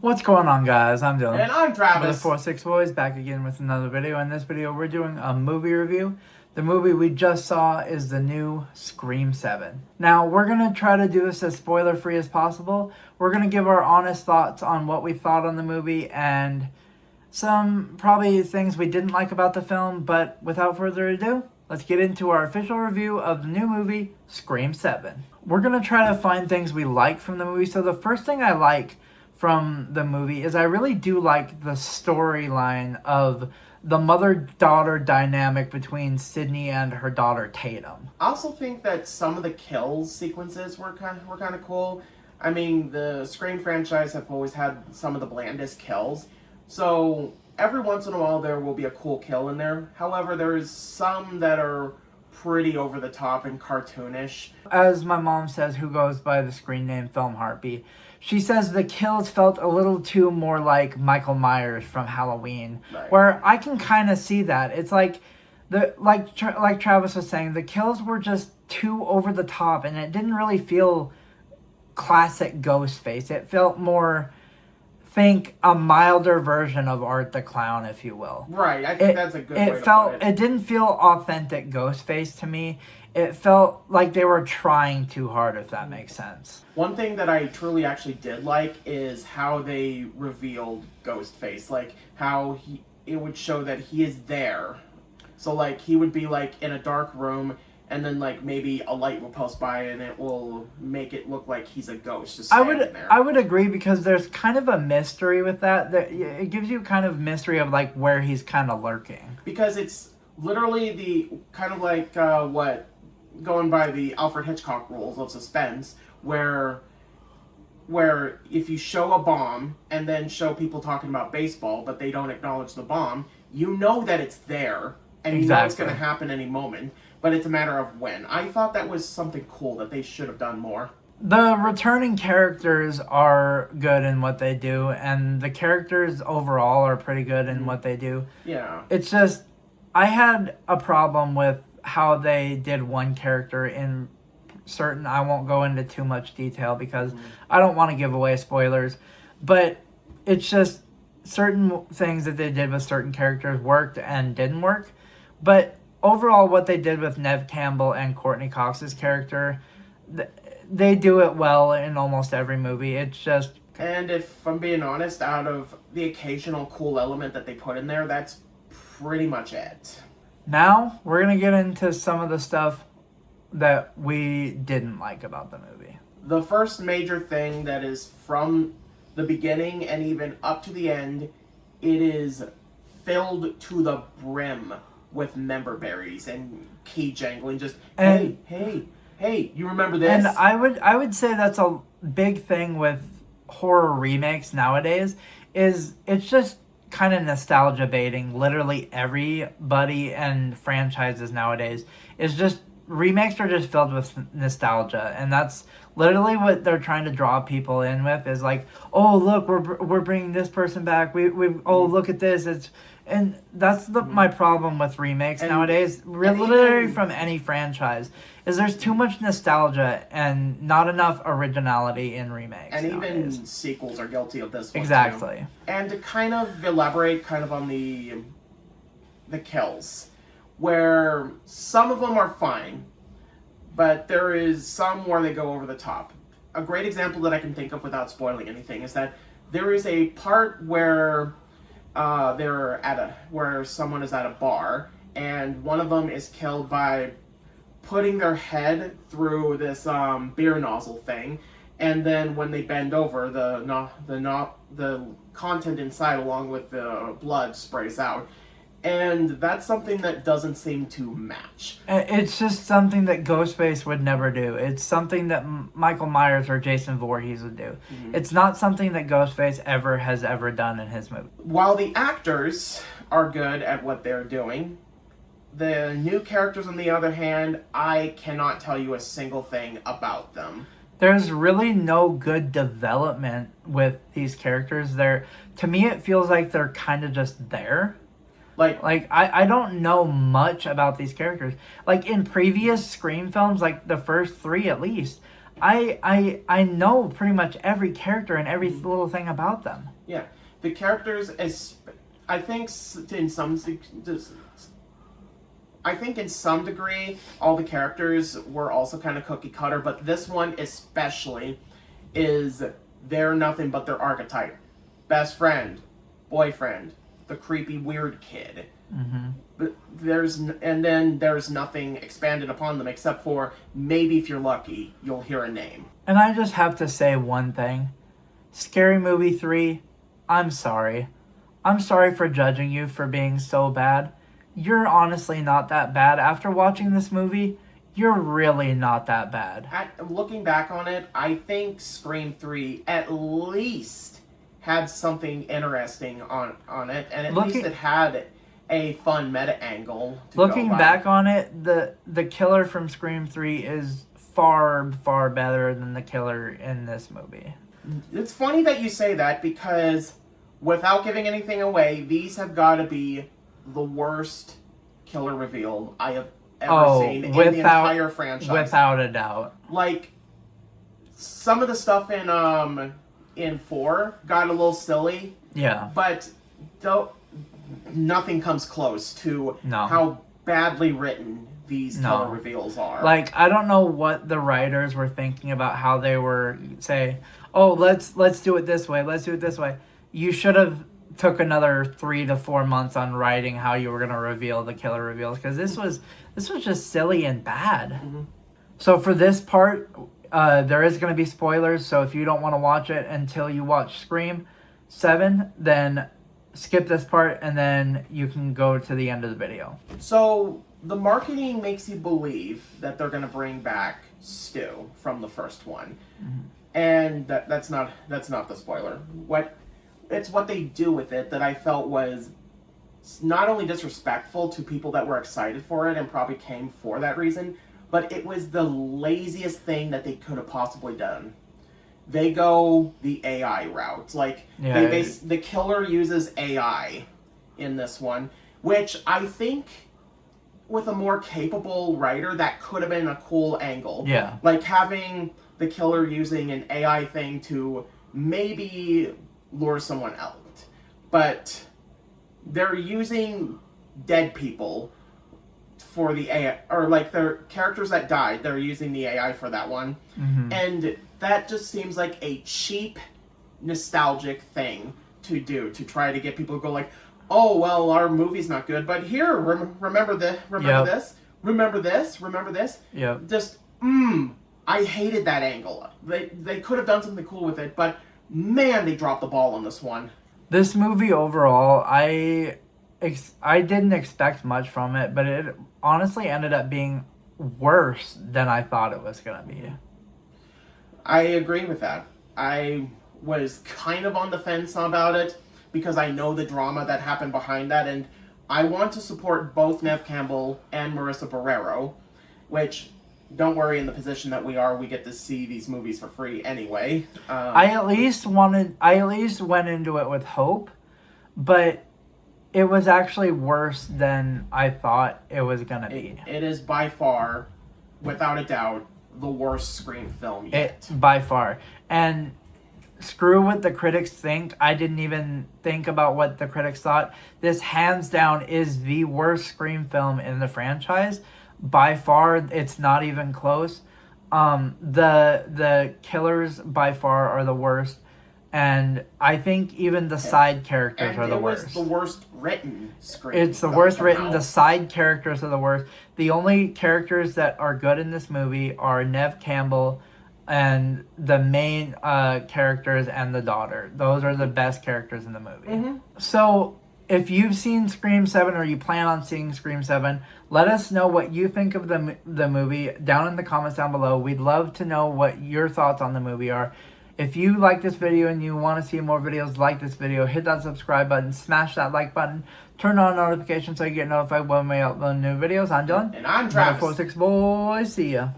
What's going on, guys? I'm Dylan. And I'm We're the Travis. 4-6 Boys, back again with another video. In this video, we're doing a movie review. The movie we just saw is the new Scream 7. Now, we're going to try to do this as spoiler-free as possible. We're going to give our honest thoughts on what we thought on the movie and some probably things we didn't like about the film. But without further ado, let's get into our official review of the new movie, Scream 7. We're going to try to find things we like from the movie. So the first thing I like from the movie is I really do like the storyline of the mother-daughter dynamic between Sydney and her daughter Tatum. I also think that some of the kills sequences were kind of cool. I mean, the Scream franchise have always had some of the blandest kills, so every once in a while there will be a cool kill in there. However, there's some that are pretty over the top and cartoonish. As my mom says, who goes by the screen name Film Heartbeat, she says the kills felt a little too more like Michael Myers from Halloween, Right. where I can kind of see that. It's like like Travis was saying, the kills were just too over the top, and it didn't really feel classic Ghostface. It felt more, think a milder version of Art the Clown, if you will. Right, I think that's a good way to put it. It didn't feel authentic Ghostface to me. It felt like they were trying too hard, if that makes sense. One thing that I truly actually did like is how they revealed Ghostface, like how it would show that he is there. So like he would be like in a dark room, and then like maybe a light will post by and it will make it look like he's a ghost just standing there. I would agree, because there's kind of a mystery with that. It gives you kind of mystery of like where he's kind of lurking. Because it's literally the kind of like what going by the Alfred Hitchcock rules of suspense, where if you show a bomb and then show people talking about baseball but they don't acknowledge the bomb, you know that it's there and you know it's going to happen any moment, but it's a matter of when. I thought that was something cool that they should have done more. The returning characters are good in what they do, and the characters overall are pretty good in what they do. Yeah. It's just, I had a problem with how they did one character in certain, I won't go into too much detail because I don't want to give away spoilers, but it's just certain things that they did with certain characters worked and didn't work. But overall, what they did with Neve Campbell and Courtney Cox's character, they do it well in almost every movie. It's just... And if I'm being honest, out of the occasional cool element that they put in there, that's pretty much it. Now, we're going to get into some of the stuff that we didn't like about the movie. The first major thing that is from the beginning and even up to the end, it is filled to the brim with member berries and key jangling. Just, hey, you remember this? And I would say that's a big thing with horror remakes nowadays, is it's just kind of nostalgia baiting. Literally everybody and franchises nowadays is just, remakes are just filled with nostalgia, and that's literally what they're trying to draw people in with, is like, oh look, we're bringing this person back, we oh look at this. And that's my problem with remakes nowadays, literally from any franchise, is there's too much nostalgia and not enough originality in remakes. And nowadays. Even sequels are guilty of this one Exactly. too. And to kind of elaborate kind of on the kills, where some of them are fine, but there is some where they go over the top. A great example that I can think of without spoiling anything is that there is a part where where someone is at a bar, and one of them is killed by putting their head through this beer nozzle thing, and then when they bend over, the content inside along with the blood sprays out. And that's something that doesn't seem to match. It's just something that Ghostface would never do. It's something that Michael Myers or Jason Voorhees would do. Mm-hmm. It's not something that Ghostface has ever done in his movie. While the actors are good at what they're doing, the new characters, on the other hand, I cannot tell you a single thing about them. There's really no good development with these characters. To me, it feels like they're kind of just there. Like I don't know much about these characters. Like in previous Scream films, like the first three at least, I know pretty much every character and every little thing about them. Yeah, the characters, I think I think in some degree, all the characters were also kind of cookie cutter, but this one especially is they're nothing but their archetype. Best friend, boyfriend, the creepy weird kid. Mm-hmm. But then there's nothing expanded upon them except for maybe if you're lucky, you'll hear a name. And I just have to say one thing. Scary Movie 3, I'm sorry. I'm sorry for judging you for being so bad. You're honestly not that bad. After watching this movie, you're really not that bad. Looking back on it, I think Scream 3 at least had something interesting on it, and at least it had a fun meta angle to looking go by. back on it, the killer from Scream 3 is far, far better than the killer in this movie. It's funny that you say that because without giving anything away, these have got to be the worst killer reveal I have ever seen in the entire franchise. Without a doubt. Like, some of the stuff in 4 got a little silly. Yeah. But nothing comes close to No. how badly written these killer reveals are. Like, I don't know what the writers were thinking about how they were say, oh, let's do it this way. Let's do it this way. You should have took another 3 to 4 months on writing how you were going to reveal the killer reveals, because this was just silly and bad. Mm-hmm. So for this part, there is going to be spoilers. So if you don't want to watch it until you watch Scream 7, then skip this part and then you can go to the end of the video. So the marketing makes you believe that they're going to bring back Stu from the first one, and that's not the spoiler. It's what they do with it that I felt was not only disrespectful to people that were excited for it and probably came for that reason, but it was the laziest thing that they could have possibly done. They go the AI route. Like, the killer uses AI in this one, which I think with a more capable writer, that could have been a cool angle. Yeah. Like having the killer using an AI thing to maybe lure someone out. But they're using dead people for the AI, or like their characters that died, they're using the AI for that one. Mm-hmm. And that just seems like a cheap, nostalgic thing to do, to try to get people to go like, oh, well, our movie's not good, but here, remember this, remember this. Yep. Just, I hated that angle. They could have done something cool with it, but man, they dropped the ball on this one. This movie overall, I didn't expect much from it, but it honestly ended up being worse than I thought it was going to be. I agree with that. I was kind of on the fence about it because I know the drama that happened behind that, and I want to support both Neve Campbell and Marissa Barrero, which, don't worry, in the position that we are, we get to see these movies for free anyway. I at least went into it with hope, but it was actually worse than I thought it was going to be. It is by far, without a doubt, the worst Scream film yet. By far. And screw what the critics think. I didn't even think about what the critics thought. This hands down is the worst Scream film in the franchise. By far, it's not even close. The killers by far are the worst, and I think even the side characters are the worst. It was the worst written Scream. It's the worst written. The side characters are the worst. The only characters that are good in this movie are Neve Campbell and the main characters and the daughter. Those are the best characters in the movie. Mm-hmm. So if you've seen Scream 7 or you plan on seeing Scream 7, let us know what you think of the movie down in the comments down below. We'd love to know what your thoughts on the movie are. If you like this video and you want to see more videos like this video, hit that subscribe button, smash that like button, turn on notifications so you get notified when we upload new videos. I'm Dylan. And I'm Travis. 46 boys. See ya.